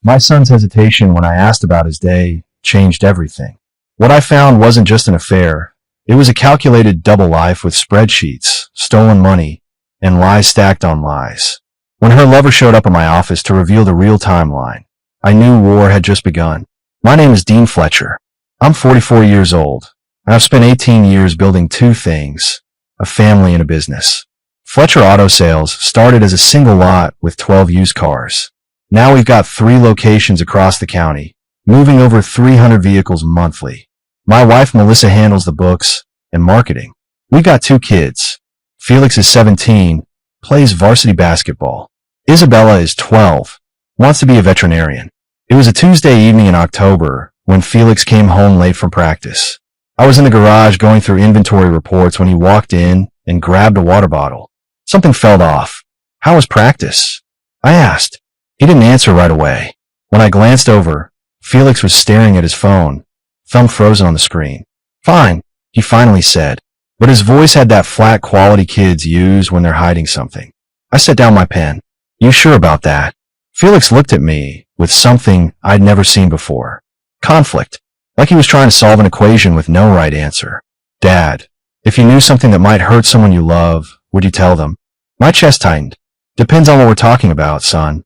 My son's hesitation when I asked about his day changed everything. What I found wasn't just an affair. It was a calculated double life with spreadsheets, stolen money, and lies stacked on lies. When her lover showed up at my office to reveal the real timeline, I knew war had just begun. My name is Dean Fletcher. I'm 44 years old, and I've spent 18 years building two things, a family and a business. Fletcher Auto Sales started as a single lot with 12 used cars. Now we've got 3 locations across the county, moving over 300 vehicles monthly. My wife Melissa handles the books and marketing. We got 2 kids. Felix is 17, plays varsity basketball. Isabella is 12, wants to be a veterinarian. It was a Tuesday evening in October when Felix came home late from practice. I was in the garage going through inventory reports when he walked in and grabbed a water bottle. Something felt off. How was practice? I asked. He didn't answer right away. When I glanced over, Felix was staring at his phone, thumb frozen on the screen. Fine, he finally said, but his voice had that flat quality kids use when they're hiding something. I set down my pen. You sure about that? Felix looked at me with something I'd never seen before. Conflict. Like he was trying to solve an equation with no right answer. Dad, if you knew something that might hurt someone you love, would you tell them? My chest tightened. Depends on what we're talking about, son.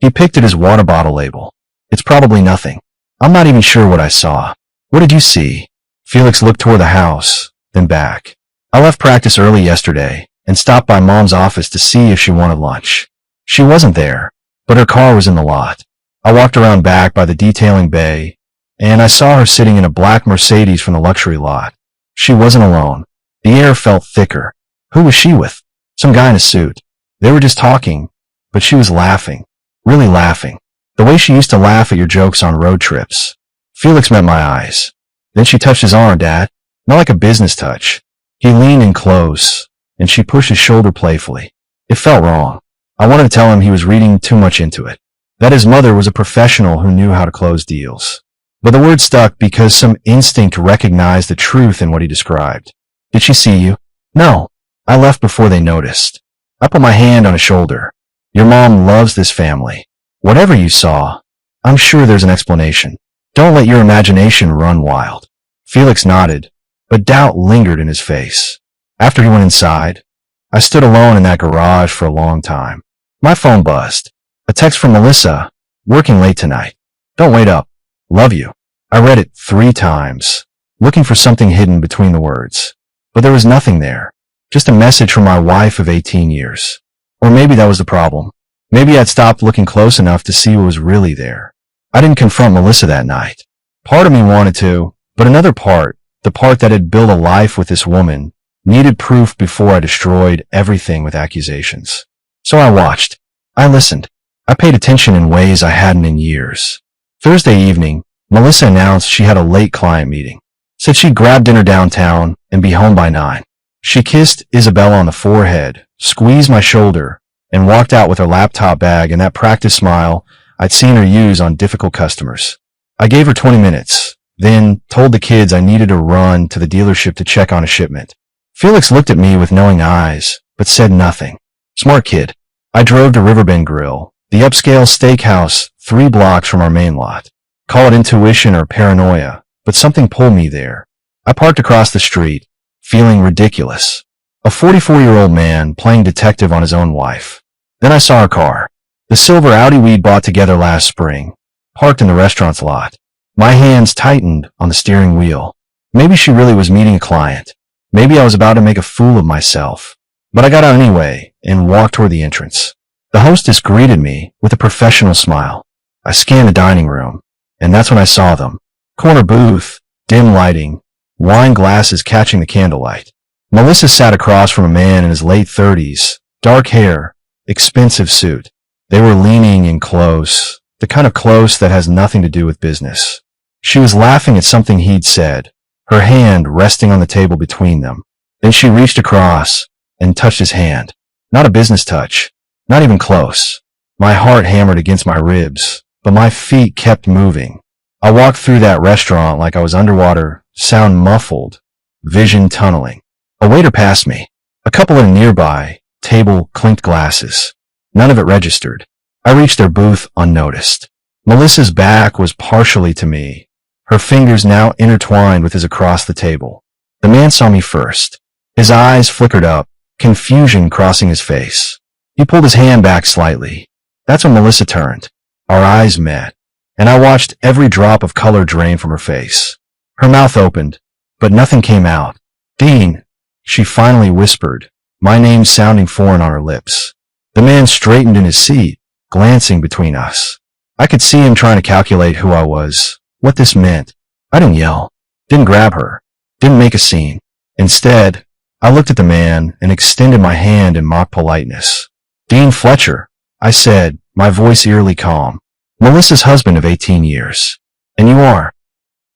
He picked at his water bottle label. It's probably nothing. I'm not even sure what I saw. What did you see? Felix looked toward the house, then back. I left practice early yesterday and stopped by Mom's office to see if she wanted lunch. She wasn't there, but her car was in the lot. I walked around back by the detailing bay, and I saw her sitting in a black Mercedes from the luxury lot. She wasn't alone. The air felt thicker. Who was she with? Some guy in a suit. They were just talking, but she was laughing. Really laughing. The way she used to laugh at your jokes on road trips. Felix met my eyes. Then she touched his arm, Dad. Not like a business touch. He leaned in close, and she pushed his shoulder playfully. It felt wrong. I wanted to tell him he was reading too much into it. That his mother was a professional who knew how to close deals. But the word stuck because some instinct recognized the truth in what he described. Did she see you? No. I left before they noticed. I put my hand on his shoulder. Your mom loves this family. Whatever you saw, I'm sure there's an explanation. Don't let your imagination run wild. Felix nodded, but doubt lingered in his face. After he went inside, I stood alone in that garage for a long time. My phone buzzed. A text from Melissa. Working late tonight. Don't wait up. Love you. I read it 3 times, looking for something hidden between the words. But there was nothing there. Just a message from my wife of 18 years. Or maybe that was the problem. Maybe I'd stopped looking close enough to see what was really there. I didn't confront Melissa that night. Part of me wanted to, but another part, the part that had built a life with this woman, needed proof before I destroyed everything with accusations. So I watched. I listened. I paid attention in ways I hadn't in years. Thursday evening, Melissa announced she had a late client meeting. Said she'd grab dinner downtown and be home by 9. She kissed Isabella on the forehead, squeezed my shoulder, and walked out with her laptop bag and that practice smile I'd seen her use on difficult customers. I gave her 20 minutes, then told the kids I needed to run to the dealership to check on a shipment. Felix looked at me with knowing eyes, but said nothing. Smart kid. I drove to Riverbend Grill, the upscale steakhouse 3 blocks from our main lot. Call it intuition or paranoia, but something pulled me there. I parked across the street, feeling ridiculous. A 44-year-old man playing detective on his own wife. Then I saw her car. The silver Audi we'd bought together last spring, parked in the restaurant's lot. My hands tightened on the steering wheel. Maybe she really was meeting a client. Maybe I was about to make a fool of myself. But I got out anyway and walked toward the entrance. The hostess greeted me with a professional smile. I scanned the dining room, and that's when I saw them. Corner booth, dim lighting, wine glasses catching the candlelight. Melissa sat across from a man in his late 30s, dark hair, expensive suit. They were leaning in close, the kind of close that has nothing to do with business. She was laughing at something he'd said, her hand resting on the table between them. Then she reached across and touched his hand. Not a business touch, not even close. My heart hammered against my ribs, but my feet kept moving. I walked through that restaurant like I was underwater, sound muffled, vision tunneling. A waiter passed me. A couple at a nearby table clinked glasses. None of it registered. I reached their booth unnoticed. Melissa's back was partially to me, her fingers now intertwined with his across the table. The man saw me first. His eyes flickered up, confusion crossing his face. He pulled his hand back slightly. That's when Melissa turned. Our eyes met, and I watched every drop of color drain from her face. Her mouth opened, but nothing came out. Dean, she finally whispered, my name sounding foreign on her lips. The man straightened in his seat, glancing between us. I could see him trying to calculate who I was, what this meant. I didn't yell, didn't grab her, didn't make a scene. Instead, I looked at the man and extended my hand in mock politeness. Dean Fletcher, I said, my voice eerily calm. Melissa's husband of 18 years. And you are?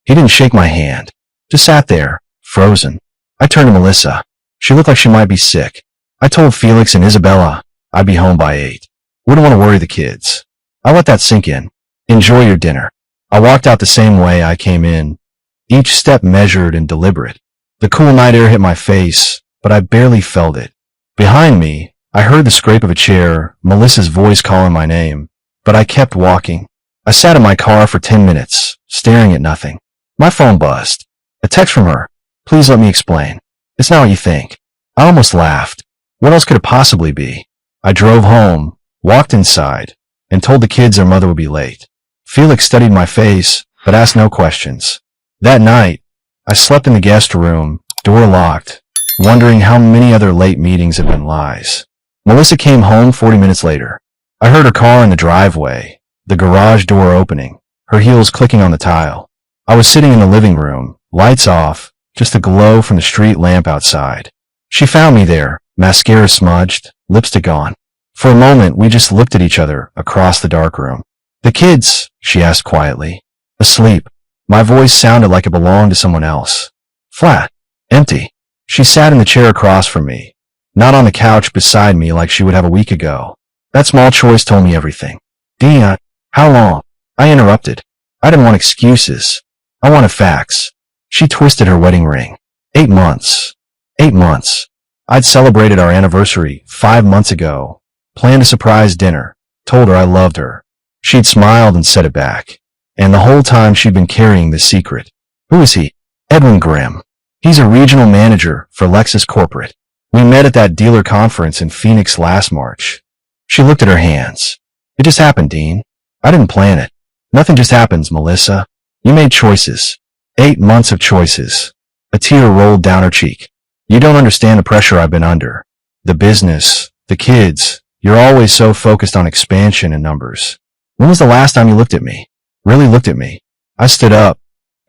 He didn't shake my hand, just sat there, frozen. I turned to Melissa. She looked like she might be sick. I told Felix and Isabella I'd be home by 8. Wouldn't want to worry the kids. I let that sink in. Enjoy your dinner. I walked out the same way I came in, each step measured and deliberate. The cool night air hit my face, but I barely felt it. Behind me, I heard the scrape of a chair, Melissa's voice calling my name, but I kept walking. I sat in my car for 10 minutes, staring at nothing. My phone buzzed. A text from her. Please let me explain. It's not what you think. I almost laughed. What else could it possibly be? I drove home, walked inside, and told the kids their mother would be late. Felix studied my face, but asked no questions. That night, I slept in the guest room, door locked, wondering how many other late meetings had been lies. Melissa came home 40 minutes later. I heard her car in the driveway, the garage door opening, her heels clicking on the tile. I was sitting in the living room, lights off, just a glow from the street lamp outside. She found me there, mascara smudged, lipstick on. For a moment, we just looked at each other across the dark room. The kids, she asked quietly. Asleep. My voice sounded like it belonged to someone else. Flat. Empty. She sat in the chair across from me, not on the couch beside me like she would have a week ago. That small choice told me everything. Dean, how long? I interrupted. I didn't want excuses. I wanted facts. She twisted her wedding ring. 8 months. 8 months. I'd celebrated our anniversary 5 months ago, planned a surprise dinner, told her I loved her. She'd smiled and said it back. And the whole time she'd been carrying this secret. Who is he? Edwin Grimm. He's a regional manager for Lexus Corporate. We met at that dealer conference in Phoenix last March. She looked at her hands. It just happened, Dean. I didn't plan it. Nothing just happens, Melissa. You made choices. 8 months of choices. A tear rolled down her cheek. You don't understand the pressure I've been under. The business, the kids. You're always so focused on expansion and numbers. When was the last time you looked at me? Really looked at me? I stood up,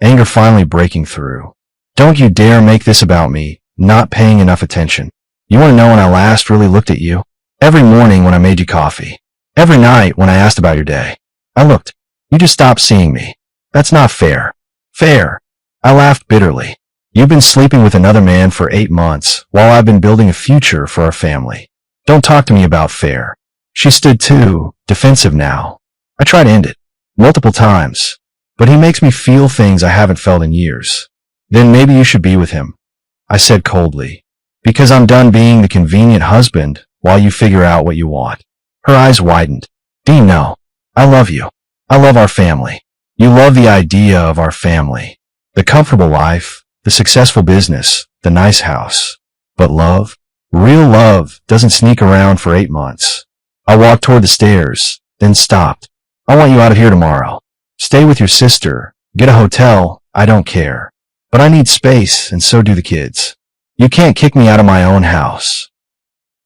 anger finally breaking through. Don't you dare make this about me, not paying enough attention. You want to know when I last really looked at you? Every morning when I made you coffee. Every night when I asked about your day. I looked. You just stopped seeing me. That's not fair. Fair. I laughed bitterly. You've been sleeping with another man for 8 months while I've been building a future for our family. Don't talk to me about fair. She stood too, defensive now. I tried to end it. Multiple times. But he makes me feel things I haven't felt in years. Then maybe you should be with him. I said coldly. Because I'm done being the convenient husband while you figure out what you want. Her eyes widened. Dean, no. I love you. I love our family. You love the idea of our family. The comfortable life, the successful business, the nice house. But love? Real love doesn't sneak around for 8 months. I walked toward the stairs, then stopped. I want you out of here tomorrow. Stay with your sister. Get a hotel. I don't care. But I need space, and so do the kids. You can't kick me out of my own house.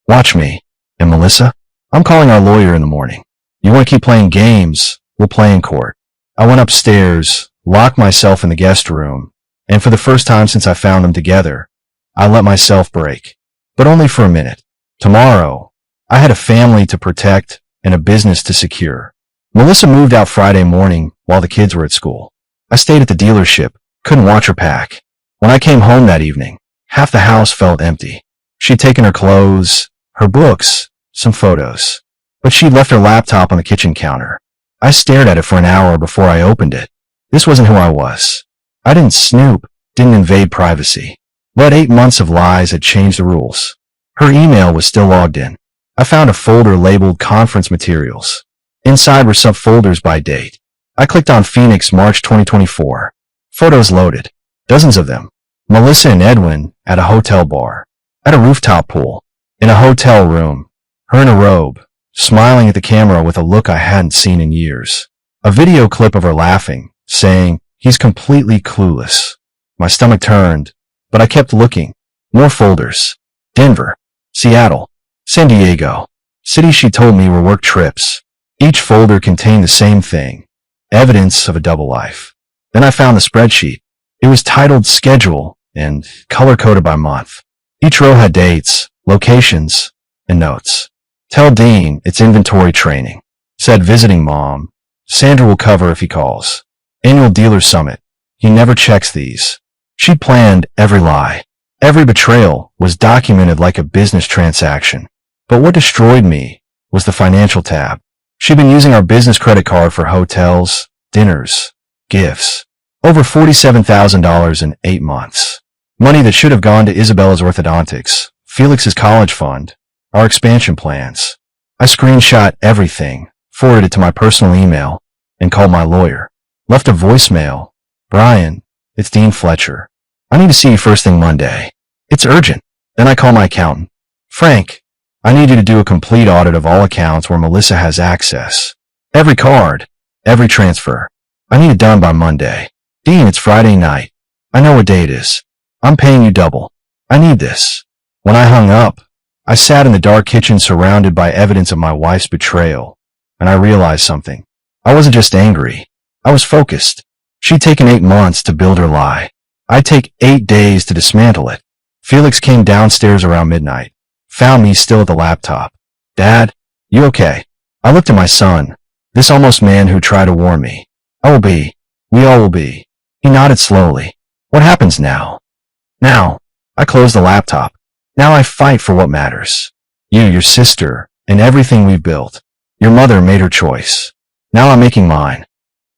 Watch me. And Melissa? I'm calling our lawyer in the morning. You want to keep playing games? We'll play in court. I went upstairs, locked myself in the guest room, and for the first time since I found them together, I let myself break. But only for a minute. Tomorrow, I had a family to protect and a business to secure. Melissa moved out Friday morning while the kids were at school. I stayed at the dealership, couldn't watch her pack. When I came home that evening, half the house felt empty. She'd taken her clothes, her books, some photos. But she'd left her laptop on the kitchen counter. I stared at it for an hour before I opened it. This wasn't who I was. I didn't snoop, didn't invade privacy. But 8 months of lies had changed the rules. Her email was still logged in. I found a folder labeled conference materials. Inside were subfolders by date. I clicked on Phoenix, March 2024. Photos loaded. Dozens of them. Melissa and Edwin at a hotel bar. At a rooftop pool. In a hotel room. Her in a robe. Smiling at the camera with a look I hadn't seen in years. A video clip of her laughing, saying, "He's completely clueless." My stomach turned, but I kept looking. More folders. Denver. Seattle. San Diego. Cities she told me were work trips. Each folder contained the same thing. Evidence of a double life. Then I found the spreadsheet. It was titled Schedule and color-coded by month. Each row had dates, locations, and notes. "Tell Dean it's inventory training." Said visiting mom. "Sandra will cover if he calls." Annual dealer summit. He never checks these. She planned every lie. Every betrayal was documented like a business transaction. But what destroyed me was the financial tab. She'd been using our business credit card for hotels, dinners, gifts. Over $47,000 in 8 months. Money that should have gone to Isabella's orthodontics, Felix's college fund, our expansion plans. I screenshot everything, forwarded it to my personal email, and called my lawyer. Left a voicemail. "Brian, it's Dean Fletcher. I need to see you first thing Monday. It's urgent." Then I call my accountant. "Frank, I need you to do a complete audit of all accounts where Melissa has access. Every card, every transfer. I need it done by Monday." "Dean, it's Friday night. I know what day it is. I'm paying you double. I need this." When I hung up, I sat in the dark kitchen surrounded by evidence of my wife's betrayal, and I realized something. I wasn't just angry. I was focused. She'd taken 8 months to build her lie. I'd take 8 days to dismantle it. Felix came downstairs around midnight, found me still at the laptop. "Dad, you okay?" I looked at my son, this almost man who tried to warn me. "I will be. We all will be." He nodded slowly. "What happens now?" "Now." I closed the laptop. "Now I fight for what matters. You, your sister, and everything we've built. Your mother made her choice. Now I'm making mine."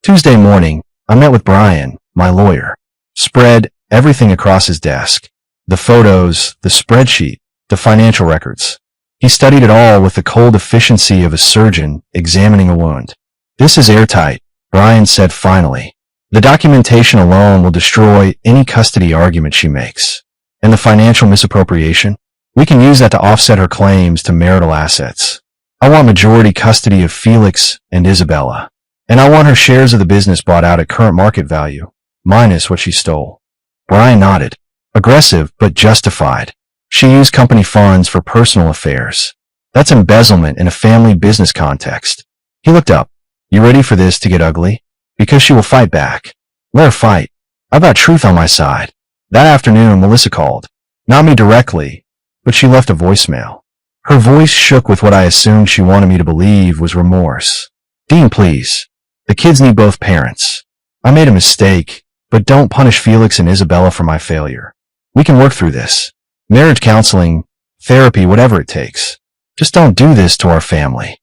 Tuesday morning, I met with Brian, my lawyer. Spread everything across his desk. The photos, the spreadsheet, the financial records. He studied it all with the cold efficiency of a surgeon examining a wound. "This is airtight," Brian said finally. "The documentation alone will destroy any custody argument she makes. And the financial misappropriation? We can use that to offset her claims to marital assets. I want majority custody of Felix and Isabella. And I want her shares of the business bought out at current market value, minus what she stole." Brian nodded. Aggressive, but justified. She used company funds for personal affairs. That's embezzlement in a family business context. He looked up. "You ready for this to get ugly? Because she will fight back." "Let her fight. I've got truth on my side." That afternoon, Melissa called. Not me directly, but she left a voicemail. Her voice shook with what I assumed she wanted me to believe was remorse. "Dean, please. The kids need both parents. I made a mistake, but don't punish Felix and Isabella for my failure. We can work through this. Marriage counseling, therapy, whatever it takes. Just don't do this to our family."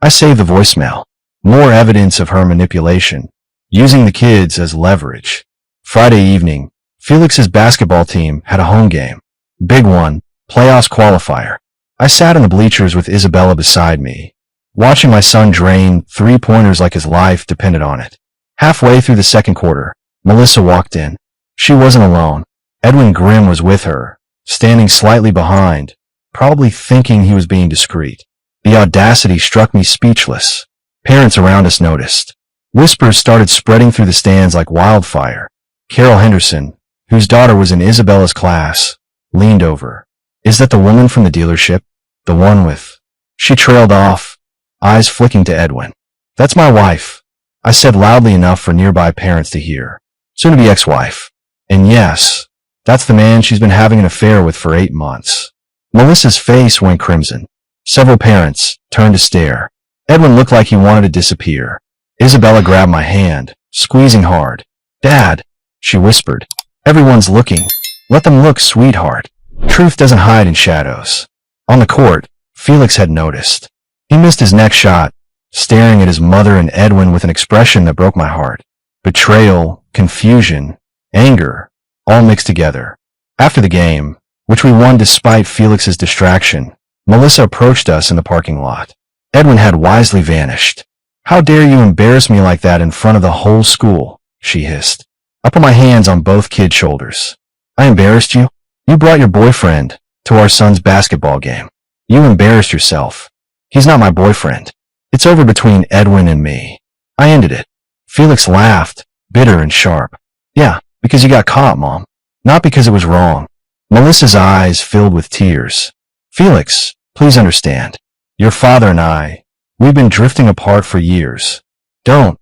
I saved the voicemail. More evidence of her manipulation, using the kids as leverage. Friday evening, Felix's basketball team had a home game. Big one, playoffs qualifier. I sat in the bleachers with Isabella beside me, watching my son drain 3-pointers like his life depended on it. Halfway through the second quarter, Melissa walked in. She wasn't alone. Edwin Grimm was with her, standing slightly behind, probably thinking he was being discreet. The audacity struck me speechless. Parents around us noticed. Whispers started spreading through the stands like wildfire. Carol Henderson, whose daughter was in Isabella's class, leaned over. "Is that the woman from the dealership? The one with—" She trailed off, eyes flicking to Edwin. "That's my wife," I said loudly enough for nearby parents to hear. Soon-to-be ex-wife. "And yes, that's the man she's been having an affair with for 8 months. Melissa's face went crimson. Several parents turned to stare. Edwin looked like he wanted to disappear. Isabella grabbed my hand, squeezing hard. "Dad," she whispered. "Everyone's looking. Let them look, sweetheart. Truth doesn't hide in shadows." On the court, Felix had noticed. He missed his next shot, staring at his mother and Edwin with an expression that broke my heart. Betrayal, confusion, anger, all mixed together. After the game, which we won despite Felix's distraction, Melissa approached us in the parking lot. Edwin had wisely vanished. How dare you embarrass me like that in front of the whole school, she hissed. I put my hands on both kids' shoulders. I embarrassed you? You brought your boyfriend to our son's basketball game. You embarrassed yourself. He's not my boyfriend. It's over between Edwin and me. I ended it. Felix laughed, bitter and sharp. Yeah, because you got caught, Mom. Not because it was wrong. Melissa's eyes filled with tears. Felix, please understand. Your father and we've been drifting apart for years. Don't.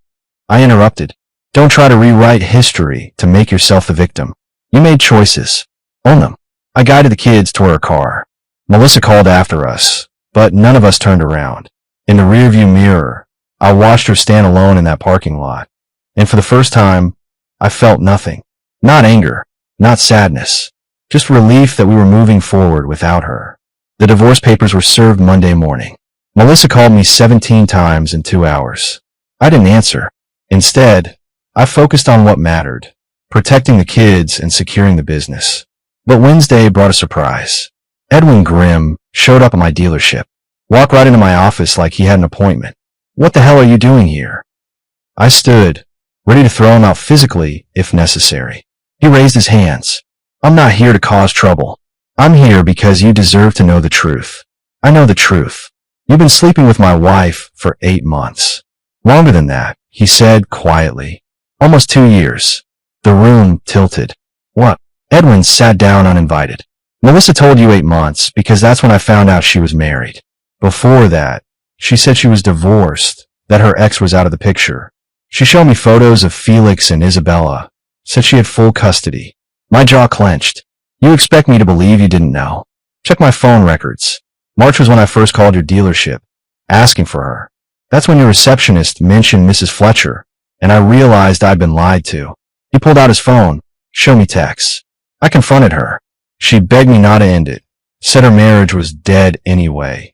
I interrupted. Don't try to rewrite history to make yourself the victim. You made choices. Own them. I guided the kids toward our car. Melissa called after us, but none of us turned around. In the rearview mirror, I watched her stand alone in that parking lot. And for the first time, I felt nothing. Not anger, not sadness, just relief that we were moving forward without her. The divorce papers were served Monday morning. Melissa called me 17 times in 2 hours. I didn't answer. Instead, I focused on what mattered, protecting the kids and securing the business. But Wednesday brought a surprise. Edwin Grimm showed up at my dealership, walked right into my office like he had an appointment. What the hell are you doing here? I stood, ready to throw him out physically if necessary. He raised his hands. I'm not here to cause trouble. I'm here because you deserve to know the truth. I know the truth. You've been sleeping with my wife for 8 months. Longer than that, he said quietly. Almost 2 years. The room tilted. What? Edwin sat down uninvited. Melissa told you 8 months because that's when I found out she was married. Before that, she said she was divorced, that her ex was out of the picture. She showed me photos of Felix and Isabella, said she had full custody. My jaw clenched. You expect me to believe you didn't know? Check my phone records. March was when I first called your dealership, asking for her. That's when your receptionist mentioned Mrs. Fletcher, and I realized I'd been lied to. He pulled out his phone, showed me texts. I confronted her. She begged me not to end it, said her marriage was dead anyway,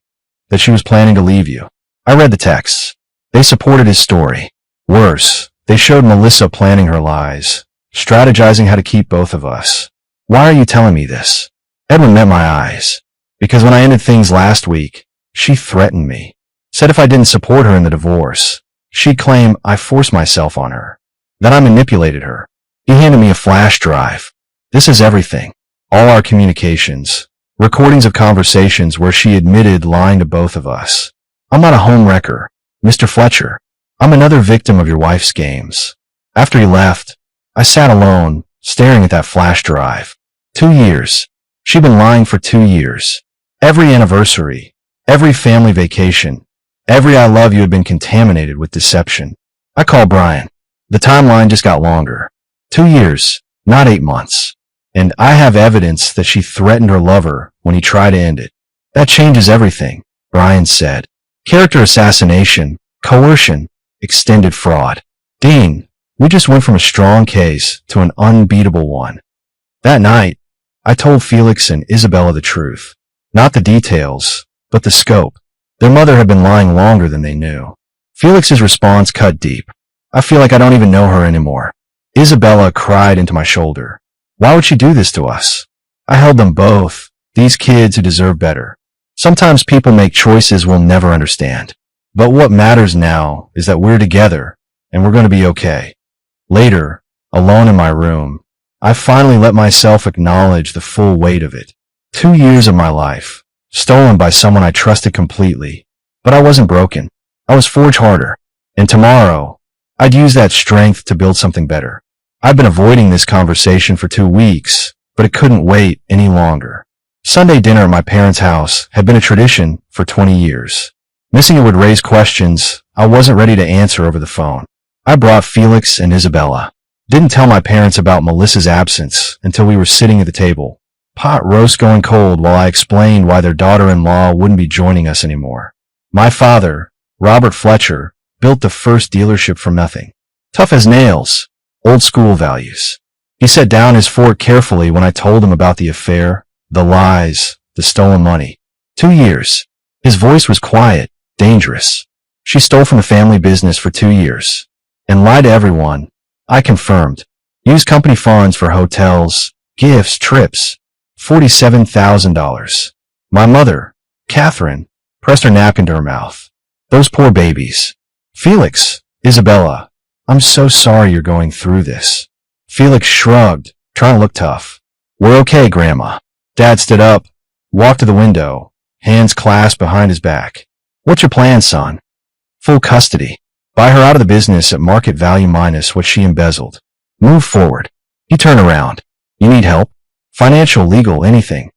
that she was planning to leave you. I read the texts. They supported his story. Worse, they showed Melissa planning her lies, strategizing how to keep both of us. Why are you telling me this? Edwin met my eyes. Because when I ended things last week, she threatened me. Said if I didn't support her in the divorce, she'd claim I forced myself on her. That I manipulated her. He handed me a flash drive. This is everything. All our communications. Recordings of conversations where she admitted lying to both of us. I'm not a homewrecker, Mr. Fletcher. I'm another victim of your wife's games. After he left, I sat alone, staring at that flash drive. 2 years. She'd been lying for 2 years. Every anniversary, every family vacation, every I love you had been contaminated with deception. I called Brian. The timeline just got longer. 2 years, not 8 months. And I have evidence that she threatened her lover when he tried to end it. That changes everything, Brian said. Character assassination, coercion, extended fraud. Dean, we just went from a strong case to an unbeatable one. That night, I told Felix and Isabella the truth. Not the details, but the scope. Their mother had been lying longer than they knew. Felix's response cut deep. I feel like I don't even know her anymore. Isabella cried into my shoulder. Why would she do this to us? I held them both, these kids who deserve better. Sometimes people make choices we'll never understand. But what matters now is that we're together, and we're going to be okay. Later, alone in my room, I finally let myself acknowledge the full weight of it. 2 years of my life, stolen by someone I trusted completely. But I wasn't broken. I was forged harder. And tomorrow, I'd use that strength to build something better. I've been avoiding this conversation for 2 weeks, but it couldn't wait any longer. Sunday dinner at my parents' house had been a tradition for 20 years. Missing it would raise questions I wasn't ready to answer over the phone. I brought Felix and Isabella. Didn't tell my parents about Melissa's absence until we were sitting at the table. Pot roast going cold while I explained why their daughter-in-law wouldn't be joining us anymore. My father, Robert Fletcher, built the first dealership from nothing. Tough as nails, old school values. He set down his fork carefully when I told him about the affair, the lies, the stolen money. 2 years. His voice was quiet, dangerous. She stole from the family business for 2 years. And lied to everyone. I confirmed. Used company funds for hotels, gifts, trips. $47,000. My mother, Catherine, pressed her napkin to her mouth. Those poor babies. Felix, Isabella, I'm so sorry you're going through this. Felix shrugged, trying to look tough. We're okay, Grandma. Dad stood up, walked to the window, hands clasped behind his back. What's your plan, son? Full custody. Buy her out of the business at market value minus what she embezzled. Move forward. He turned around. You need help? Financial, legal, anything.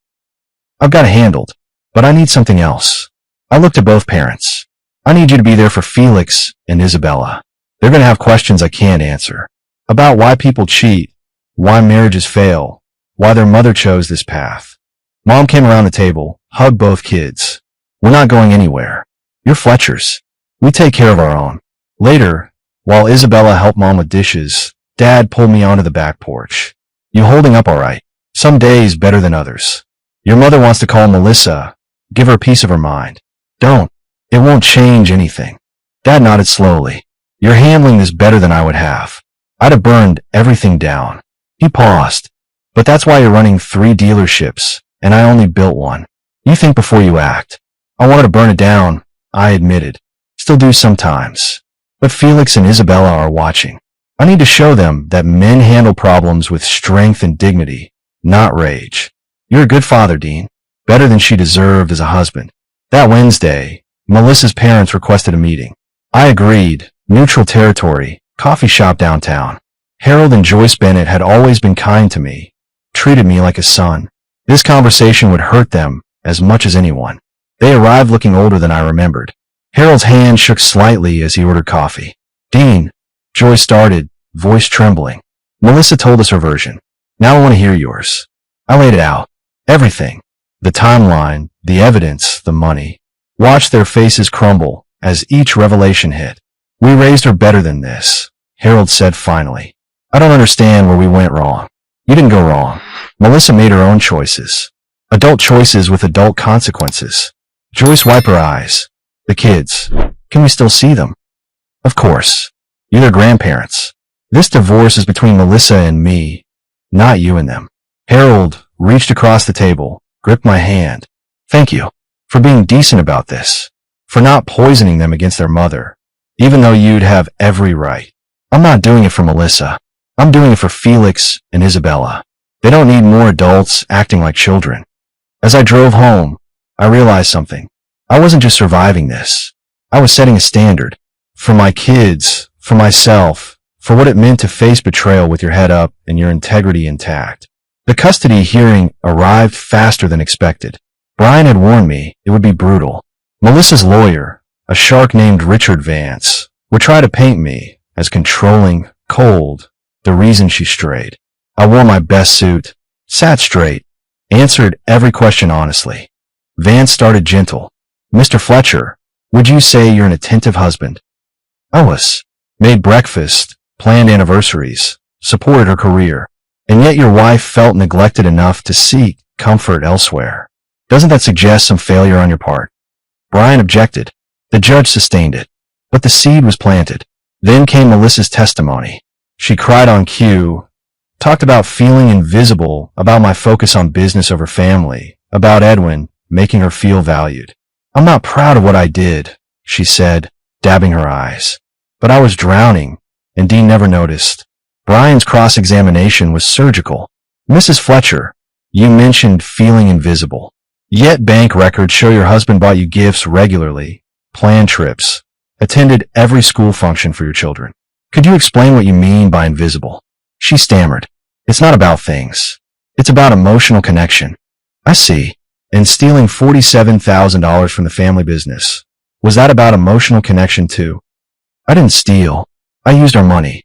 I've got it handled, but I need something else. I looked at both parents. I need you to be there for Felix and Isabella. They're going to have questions I can't answer. About why people cheat, why marriages fail, why their mother chose this path. Mom came around the table, hugged both kids. We're not going anywhere. You're Fletchers. We take care of our own. Later, while Isabella helped Mom with dishes, Dad pulled me onto the back porch. You holding up all right? Some days better than others. Your mother wants to call Melissa. Give her a piece of her mind. Don't. It won't change anything. Dad nodded slowly. You're handling this better than I would have. I'd have burned everything down. He paused. But that's why you're running 3 dealerships, and I only built one. You think before you act. I wanted to burn it down, I admitted. Still do sometimes. But Felix and Isabella are watching. I need to show them that men handle problems with strength and dignity, not rage. You're a good father, Dean. Better than she deserved as a husband. That Wednesday, Melissa's parents requested a meeting. I agreed. Neutral territory, coffee shop downtown. Harold and Joyce Bennett had always been kind to me, treated me like a son. This conversation would hurt them as much as anyone. They arrived looking older than I remembered. Harold's hand shook slightly as he ordered coffee. Dean, Joyce started, voice trembling. Melissa told us her version. Now I want to hear yours. I laid it out. Everything. The timeline, the evidence, the money. Watched their faces crumble as each revelation hit. We raised her better than this, Harold said finally. I don't understand where we went wrong. You didn't go wrong. Melissa made her own choices. Adult choices with adult consequences. Joyce wiped her eyes. The kids. Can we still see them? Of course. You're their grandparents. This divorce is between Melissa and me, not you and them. Harold reached across the table, gripped my hand. Thank you for being decent about this, for not poisoning them against their mother, even though you'd have every right. I'm not doing it for Melissa. I'm doing it for Felix and Isabella. They don't need more adults acting like children. As I drove home, I realized something. I wasn't just surviving this. I was setting a standard. For my kids, for myself, for what it meant to face betrayal with your head up and your integrity intact. The custody hearing arrived faster than expected. Brian had warned me it would be brutal. Melissa's lawyer, a shark named Richard Vance, would try to paint me as controlling, cold, the reason she strayed. I wore my best suit, sat straight, answered every question honestly. Vance started gentle. Mr. Fletcher, would you say you're an attentive husband? I was. Made breakfast, planned anniversaries, supported her career, and yet your wife felt neglected enough to seek comfort elsewhere. Doesn't that suggest some failure on your part? Brian objected. The judge sustained it, but the seed was planted. Then came Melissa's testimony. She cried on cue, talked about feeling invisible, about my focus on business over family, about Edwin making her feel valued. I'm not proud of what I did, she said, dabbing her eyes. But I was drowning, and Dean never noticed. Brian's cross-examination was surgical. Mrs. Fletcher, you mentioned feeling invisible. Yet bank records show your husband bought you gifts regularly, planned trips, attended every school function for your children. Could you explain what you mean by invisible? She stammered. It's not about things. It's about emotional connection. I see. And stealing $47,000 from the family business. Was that about emotional connection too? I didn't steal. I used our money.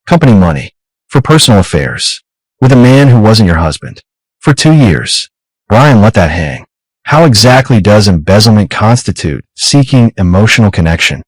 Company money. For personal affairs. With a man who wasn't your husband. For 2 years. Brian let that hang. How exactly does embezzlement constitute seeking emotional connection?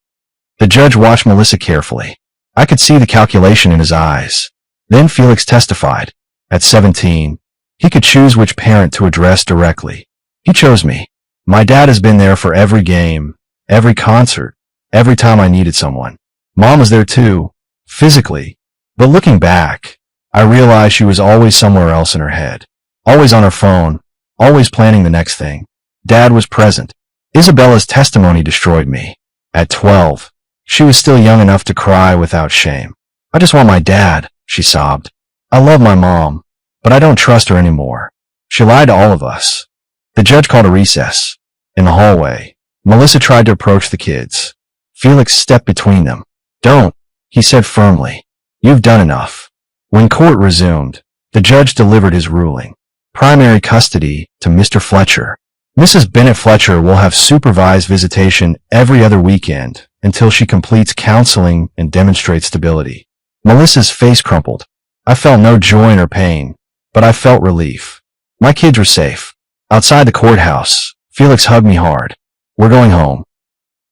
The judge watched Melissa carefully. I could see the calculation in his eyes. Then Felix testified. At 17, he could choose which parent to address directly. He chose me. My dad has been there for every game, every concert, every time I needed someone. Mom was there too, physically. But looking back, I realized she was always somewhere else in her head. Always on her phone, always planning the next thing. Dad was present. Isabella's testimony destroyed me. At 12, She was still young enough to cry without shame. I just want my dad, she sobbed. I love my mom, but I don't trust her anymore. She lied to all of us. The judge called a recess. In the hallway, Melissa tried to approach the kids. Felix stepped between them. Don't, he said firmly. You've done enough. When court resumed, the judge delivered his ruling. Primary custody to Mr. Fletcher. Mrs. Bennett Fletcher will have supervised visitation every other weekend until she completes counseling and demonstrates stability. Melissa's face crumpled. I felt no joy in her pain, but I felt relief. My kids were safe. Outside the courthouse, Felix hugged me hard. We're going home.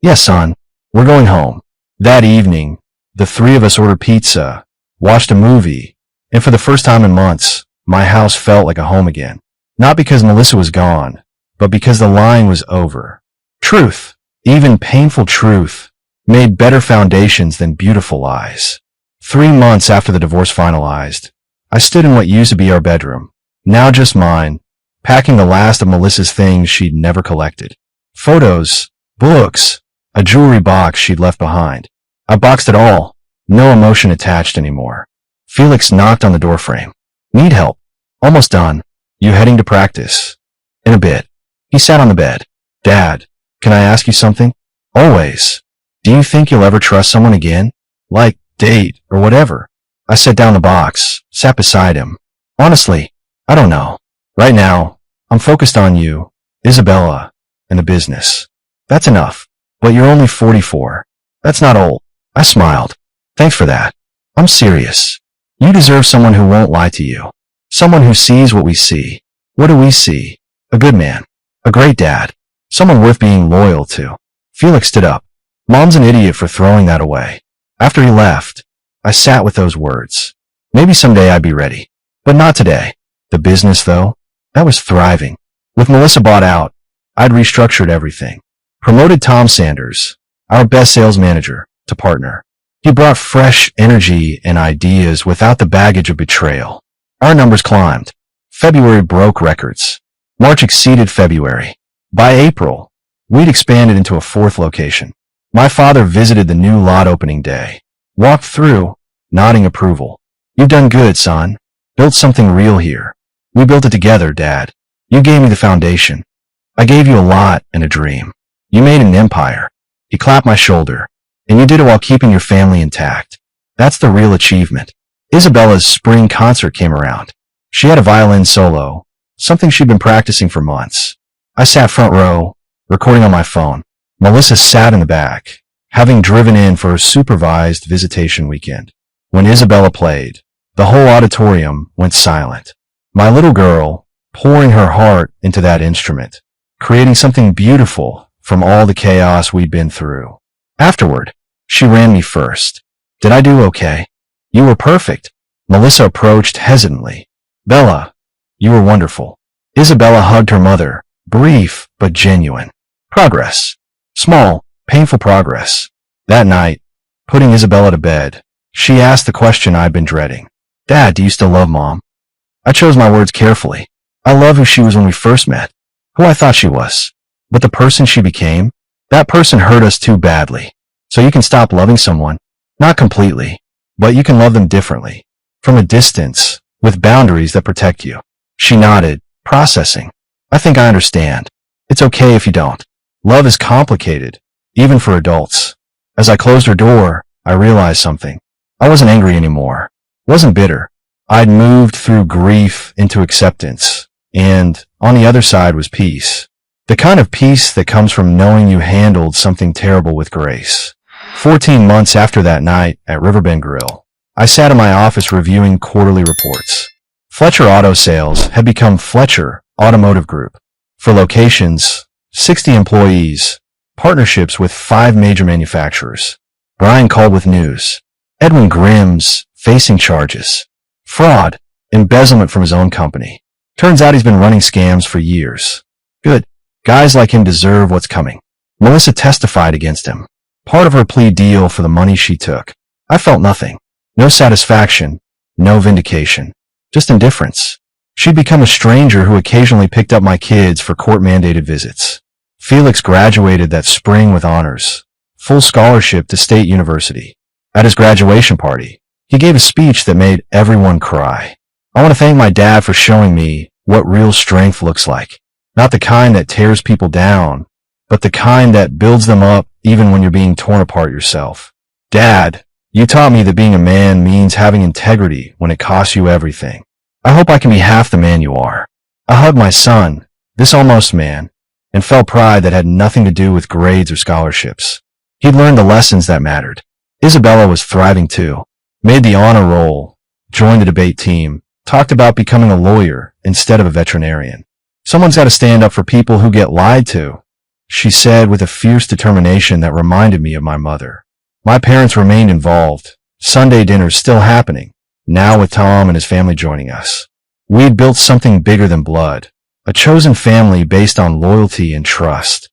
Yes, son, we're going home. That evening, the three of us ordered pizza, watched a movie, and for the first time in months, my house felt like a home again. Not because Melissa was gone, but because the lying was over. Truth, even painful truth, made better foundations than beautiful lies. 3 months after the divorce finalized, I stood in what used to be our bedroom, now just mine, packing the last of Melissa's things she'd never collected. Photos, books, a jewelry box she'd left behind. I boxed it all, no emotion attached anymore. Felix knocked on the doorframe. Need help? Almost done. You heading to practice? In a bit. He sat on the bed. Dad, can I ask you something? Always. Do you think you'll ever trust someone again? Like, date, or whatever? I set down the box, sat beside him. Honestly, I don't know. Right now, I'm focused on you, Isabella, and the business. That's enough. But you're only 44. That's not old. I smiled. Thanks for that. I'm serious. You deserve someone who won't lie to you. Someone who sees what we see. What do we see? A good man. A great dad. Someone worth being loyal to. Felix stood up. Mom's an idiot for throwing that away. After he left, I sat with those words. Maybe someday I'd be ready. But not today. The business, though, that was thriving. With Melissa bought out, I'd restructured everything. Promoted Tom Sanders, our best sales manager, to partner. He brought fresh energy and ideas without the baggage of betrayal. Our numbers climbed. February broke records. March exceeded February. By April, we'd expanded into a 4th location. My father visited the new lot opening day. Walked through, nodding approval. You've done good, son. Built something real here. We built it together, Dad. You gave me the foundation. I gave you a lot and a dream. You made an empire. He clapped my shoulder. And you did it while keeping your family intact. That's the real achievement. Isabella's spring concert came around. She had a violin solo, something she'd been practicing for months. I sat front row, recording on my phone. Melissa sat in the back, having driven in for a supervised visitation weekend. When Isabella played, the whole auditorium went silent. My little girl, pouring her heart into that instrument, creating something beautiful from all the chaos we'd been through. Afterward, she ran me first. Did I do okay? You were perfect. Melissa approached hesitantly. Bella, you were wonderful. Isabella hugged her mother, brief but genuine. Progress. Small, painful progress. That night, putting Isabella to bed, she asked the question I'd been dreading. Dad, do you still love Mom? I chose my words carefully. I love who she was when we first met, who I thought she was. But the person she became, that person hurt us too badly. So you can stop loving someone, not completely, but you can love them differently, from a distance, with boundaries that protect you. She nodded, processing. I think I understand. It's okay if you don't. Love is complicated, even for adults. As I closed her door, I realized something. I wasn't angry anymore. Wasn't bitter. I'd moved through grief into acceptance, and on the other side was peace. The kind of peace that comes from knowing you handled something terrible with grace. 14 months after that night at Riverbend Grill, I sat in my office reviewing quarterly reports. Fletcher Auto Sales had become Fletcher Automotive Group. For locations, 60 employees, partnerships with 5 major manufacturers. Brian called with news. Edwin Grimm's facing charges. Fraud, embezzlement from his own company. Turns out he's been running scams for years. Good. Guys like him deserve what's coming. Melissa testified against him. Part of her plea deal for the money she took. I felt nothing. No satisfaction. No vindication. Just indifference. She'd become a stranger who occasionally picked up my kids for court-mandated visits. Felix graduated that spring with honors. full scholarship to State University. At his graduation party, he gave a speech that made everyone cry. I want to thank my dad for showing me what real strength looks like. Not the kind that tears people down, but the kind that builds them up even when you're being torn apart yourself. Dad, you taught me that being a man means having integrity when it costs you everything. I hope I can be half the man you are. I hugged my son, this almost man, and felt pride that had nothing to do with grades or scholarships. He'd learned the lessons that mattered. Isabella was thriving too, made the honor roll, joined the debate team, talked about becoming a lawyer instead of a veterinarian. Someone's got to stand up for people who get lied to, she said with a fierce determination that reminded me of my mother. My parents remained involved. Sunday dinners still happening, now with Tom and his family joining us. We'd built something bigger than blood, a chosen family based on loyalty and trust.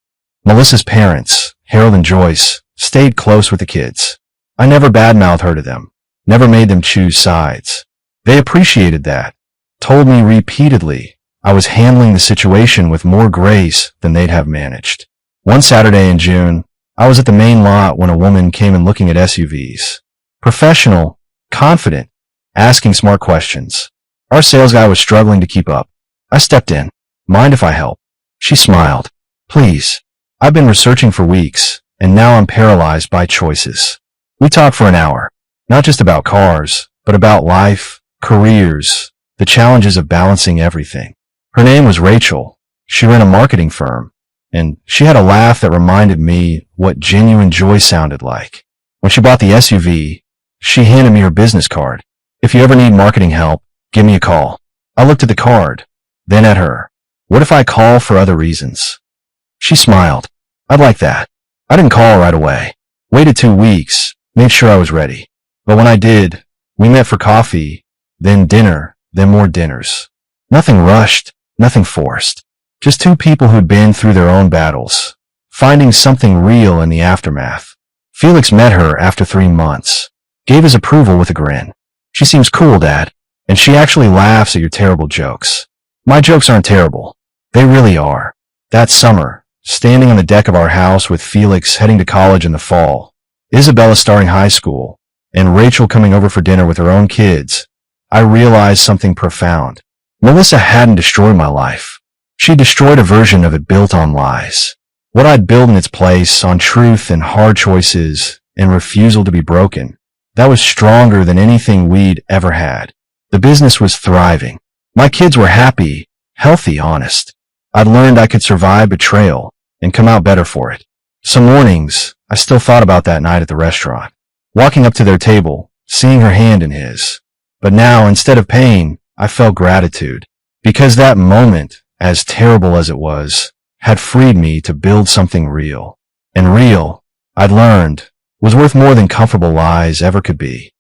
Melissa's parents, Harold and Joyce, stayed close with the kids. I never badmouthed her to them, never made them choose sides. They appreciated that, told me repeatedly I was handling the situation with more grace than they'd have managed. One Saturday in June, I was at the main lot when a woman came in looking at SUVs. Professional, confident, asking smart questions. Our sales guy was struggling to keep up. I stepped in. Mind if I help? She smiled. Please. I've been researching for weeks, and now I'm paralyzed by choices. We talked for an hour, not just about cars, but about life, careers, the challenges of balancing everything. Her name was Rachel. She ran a marketing firm, and she had a laugh that reminded me what genuine joy sounded like. When she bought the SUV, she handed me her business card. If you ever need marketing help, give me a call. I looked at the card, then at her. What if I call for other reasons? She smiled. I'd like that. I didn't call right away. Waited 2 weeks, made sure I was ready. But when I did, we met for coffee, then dinner, then more dinners. Nothing rushed, nothing forced. Just two people who'd been through their own battles, finding something real in the aftermath. Felix met her after 3 months, gave his approval with a grin. She seems cool, Dad, and she actually laughs at your terrible jokes. My jokes aren't terrible. They really are. That summer, standing on the deck of our house with Felix heading to college in the fall, Isabella starting high school, and Rachel coming over for dinner with her own kids, I realized something profound. Melissa hadn't destroyed my life. She destroyed a version of it built on lies. What I'd built in its place on truth and hard choices and refusal to be broken, that was stronger than anything we'd ever had. The business was thriving. My kids were happy, healthy, honest. I'd learned I could survive betrayal and come out better for it. Some mornings, I still thought about that night at the restaurant, walking up to their table, seeing her hand in his. But now, instead of pain, I felt gratitude, because that moment, as terrible as it was, had freed me to build something real. And real, I'd learned, was worth more than comfortable lies ever could be.